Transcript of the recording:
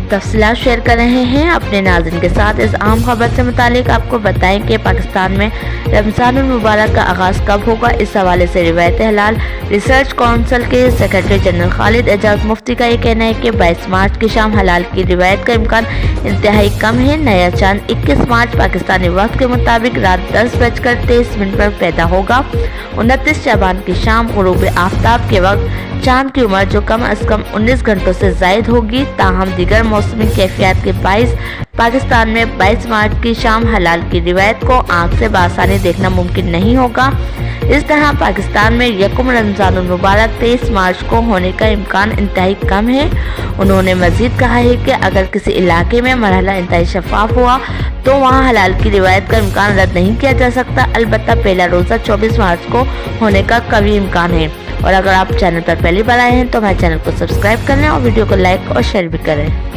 तफसीलात शेयर कर रहे हैं अपने नाज़रीन के साथ। इस अहम खबर से मुतालिक आपको बताएं कि पाकिस्तान में रमज़ानुल मुबारक का आगाज़ कब होगा। इस हवाले से रिवायत हलाल रिसर्च काउंसिल के सेक्रेटरी जनरल खालिद एजाज मुफ्ती का ये कहना है कि 22 मार्च की शाम हलाल की रिवायत का इम्कान इंतहाई कम है। नया चांद 21 मार्च पाकिस्तानी वक्त के मुताबिक रात 10:23 पर पैदा होगा। 29 शबान की शाम ग़ुरूब आफ्ताब के वक्त चांद की उम्र जो कम अज़ कम 19 घंटों से ज़ायद होगी। ताहम दीगर मौसमी कैफियत के बाइस पाकिस्तान में 22 मार्च की शाम हलाल की रिवायत को आँख से बआसानी देखना मुमकिन नहीं होगा। इस तरह पाकिस्तान में यकम रमज़ानुल मुबारक 23 मार्च को होने का इम्कान इंतहाई कम है। उन्होंने मज़ीद कहा है कि अगर किसी इलाके में मरहला इंतहाई शफाफ हुआ तो वहाँ हलाल की रिवायत का इम्कान रद्द नहीं किया जा सकता। अलबत्ता पहला रोज़ा 24 मार्च को होने का कभी इम्कान है। और अगर आप चैनल पर पहली बार आए हैं तो हमारे चैनल को सब्सक्राइब कर लें और वीडियो को लाइक और शेयर भी करें।